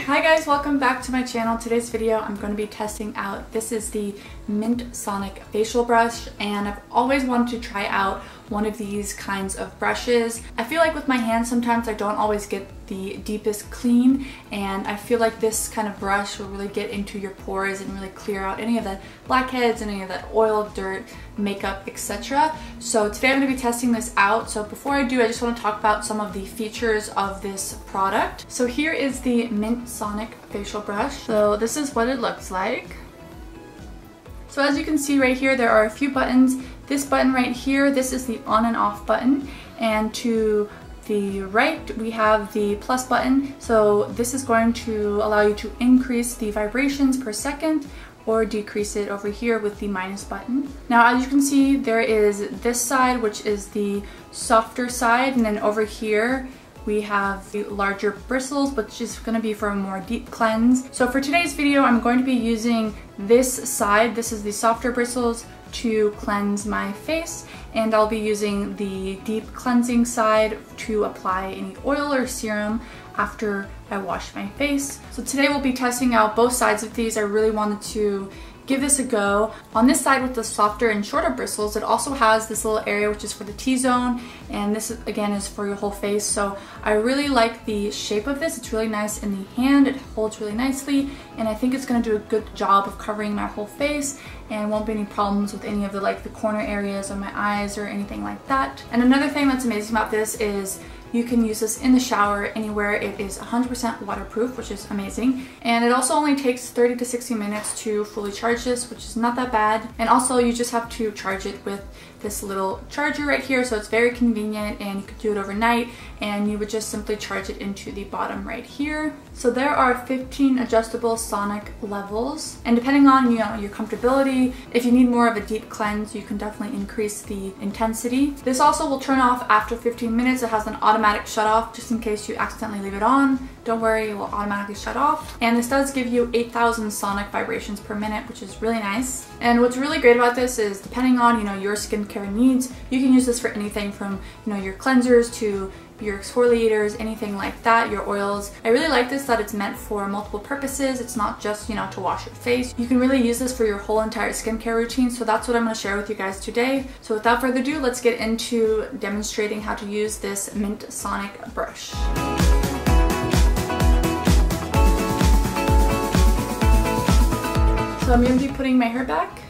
Hi guys, welcome back to my channel. Today's video I'm going to be testing out, this is the MintSonic facial brush, and I've always wanted to try out one of these kinds of brushes. I feel like with my hands sometimes I don't always get the deepest clean, and I feel like this kind of brush will really get into your pores and really clear out any of the blackheads, any of that oil, dirt, makeup, etc. So today I'm going to be testing this out. So before I do, I just want to talk about some of the features of this product. So here is the MintSonic facial brush. So this is what it looks like. So as you can see right here, there are a few buttons. This button right here, this is the on and off button, and to the right we have the plus button. So this is going to allow you to increase the vibrations per second or decrease it over here with the minus button. Now as you can see, there is this side, which is the softer side, and then over here we have the larger bristles, which is going to be for a more deep cleanse. So for today's video, I'm going to be using this side. This is the softer bristles to cleanse my face, and I'll be using the deep cleansing side to apply any oil or serum after I wash my face. So today we'll be testing out both sides of these. I really wanted to give this a go. On this side with the softer and shorter bristles, it also has this little area which is for the T-zone, and this again is for your whole face. So I really like the shape of this. It's really nice in the hand, it holds really nicely, and I think it's going to do a good job of covering my whole face and won't be any problems with any of the the corner areas of my eyes or anything like that. And another thing that's amazing about this is you can use this in the shower, anywhere. It is 100% waterproof, which is amazing. And it also only takes 30 to 60 minutes to fully charge this, which is not that bad. And also you just have to charge it with this little charger right here, so it's very convenient, and you could do it overnight, and you would just simply charge it into the bottom right here. So there are 15 adjustable sonic levels, and depending on your comfortability, if you need more of a deep cleanse, you can definitely increase the intensity. This also will turn off after 15 minutes. It has an automatic shut off just in case you accidentally leave it on. Don't worry, it will automatically shut off. And this does give you 8,000 sonic vibrations per minute, which is really nice. And what's really great about this is, depending on your skincare needs, you can use this for anything from your cleansers to your exfoliators, anything like that, your oils. I really like this that it's meant for multiple purposes. It's not just to wash your face. You can really use this for your whole entire skincare routine. So that's what I'm going to share with you guys today. So without further ado, let's get into demonstrating how to use this MintSonic brush. So I'm going to be putting my hair back,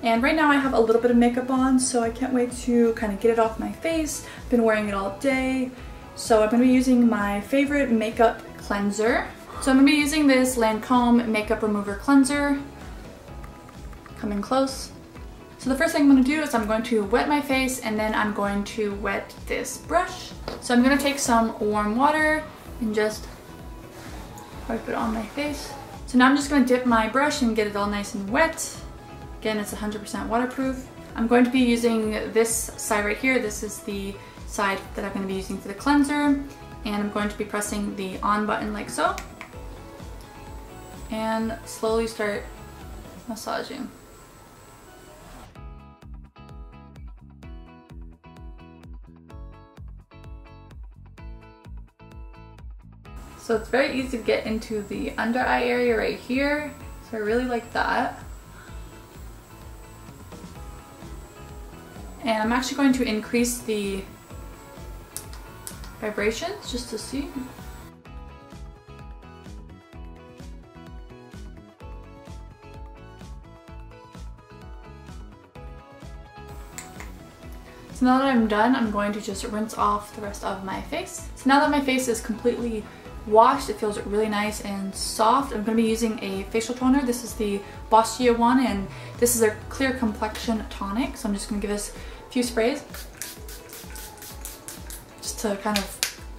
and right now I have a little bit of makeup on, so I can't wait to kind of get it off my face. I've been wearing it all day. So I'm going to be using my favorite makeup cleanser. So I'm going to be using this Lancome Makeup Remover Cleanser. Coming close. So the first thing I'm going to do is I'm going to wet my face, and then I'm going to wet this brush. So I'm going to take some warm water and just wipe it on my face. So now I'm just going to dip my brush and get it all nice and wet. Again, it's 100% waterproof. I'm going to be using this side right here. This is the side that I'm going to be using for the cleanser. And I'm going to be pressing the on button like so. And slowly start massaging. So it's very easy to get into the under eye area right here. So I really like that. And I'm actually going to increase the vibrations just to see. So now that I'm done, I'm going to just rinse off the rest of my face. So now that my face is completely washed, it feels really nice and soft. I'm going to be using a facial toner. This is the Boscia one, and this is a clear complexion tonic. So I'm just going to give this a few sprays just to kind of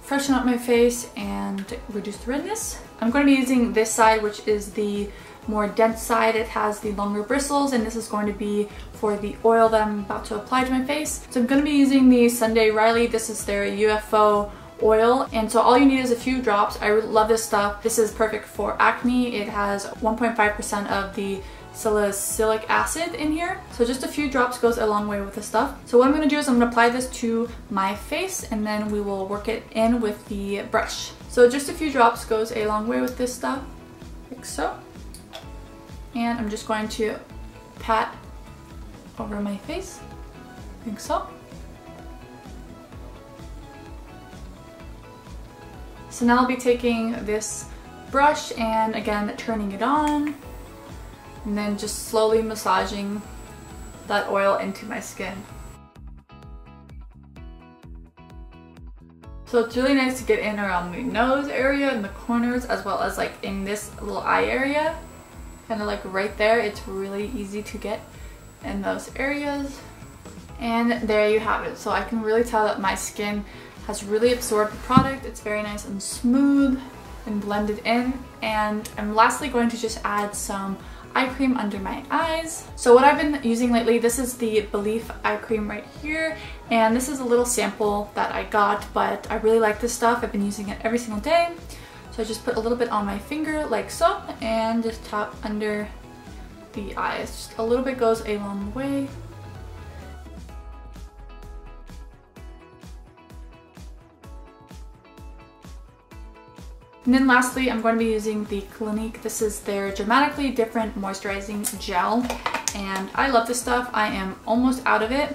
freshen up my face and reduce the redness. I'm going to be using this side, which is the more dense side. It has the longer bristles, and this is going to be for the oil that I'm about to apply to my face. So I'm going to be using the Sunday Riley. This is their UFO oil, and so all you need is a few drops. I really love this stuff. This is perfect for acne. It has 1.5% of the salicylic acid in here. So just a few drops goes a long way with this stuff. So what I'm going to do is I'm going to apply this to my face, and then we will work it in with the brush. So just a few drops goes a long way with this stuff, like so. And I'm just going to pat over my face, like so. So now I'll be taking this brush and again turning it on and then just slowly massaging that oil into my skin. So it's really nice to get in around the nose area and the corners, as well as like in this little eye area, kind of like right there. It's really easy to get in those areas. And there you have it. So I can really tell that my skin has really absorbed the product. It's very nice and smooth and blended in. And I'm lastly going to just add some eye cream under my eyes. So what I've been using lately, this is the Belief eye cream right here, and this is a little sample that I got, but I really like this stuff. I've been using it every single day. So I just put a little bit on my finger like so and just tap under the eyes. Just a little bit goes a long way. And then lastly, I'm going to be using the Clinique. This is their Dramatically Different Moisturizing Gel. And I love this stuff. I am almost out of it.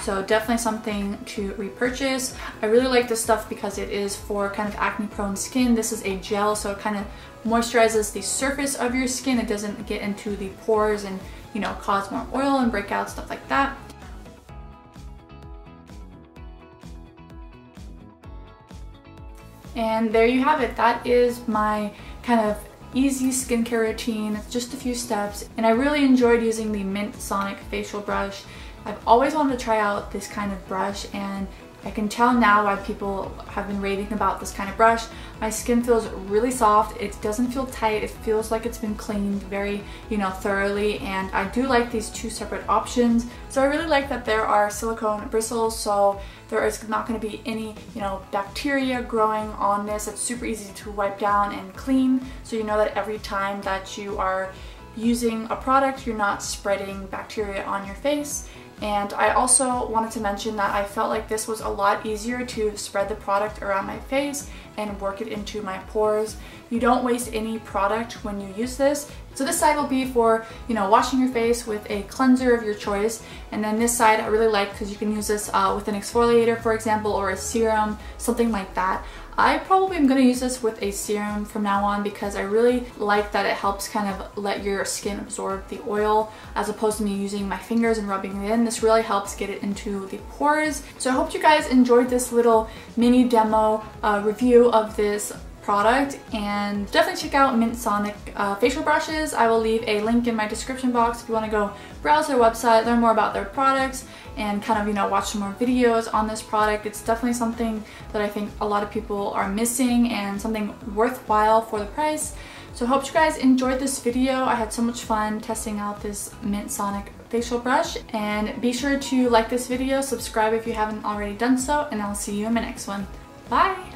So definitely something to repurchase. I really like this stuff because it is for kind of acne prone skin. This is a gel, so it kind of moisturizes the surface of your skin. It doesn't get into the pores and, you know, cause more oil and breakouts, stuff like that. And there you have it. That is my kind of easy skincare routine. It's just a few steps, and I really enjoyed using the MintSonic facial brush. I've always wanted to try out this kind of brush, and I can tell now why people have been raving about this kind of brush. My skin feels really soft. It doesn't feel tight. It feels like it's been cleaned very, you know, thoroughly, and I do like these two separate options. So I really like that there are silicone bristles, so there is not going to be any, you know, bacteria growing on this. It's super easy to wipe down and clean, so you know that every time that you are using a product, you're not spreading bacteria on your face. And I also wanted to mention that I felt like this was a lot easier to spread the product around my face and work it into my pores. You don't waste any product when you use this. So this side will be for, you know, washing your face with a cleanser of your choice. And then this side I really like because you can use this with an exfoliator, for example, or a serum, something like that. I probably am going to use this with a serum from now on because I really like that it helps kind of let your skin absorb the oil as opposed to me using my fingers and rubbing it in. This really helps get it into the pores. So I hope you guys enjoyed this little mini demo review of this product, and definitely check out MintSonic facial brushes. I will leave a link in my description box if you want to go browse their website, learn more about their products, and kind of, you know, watch some more videos on this product. It's definitely something that I think a lot of people are missing and something worthwhile for the price. So I hope you guys enjoyed this video. I had so much fun testing out this MintSonic facial brush, and be sure to like this video, subscribe if you haven't already done so, and I'll see you in my next one. Bye!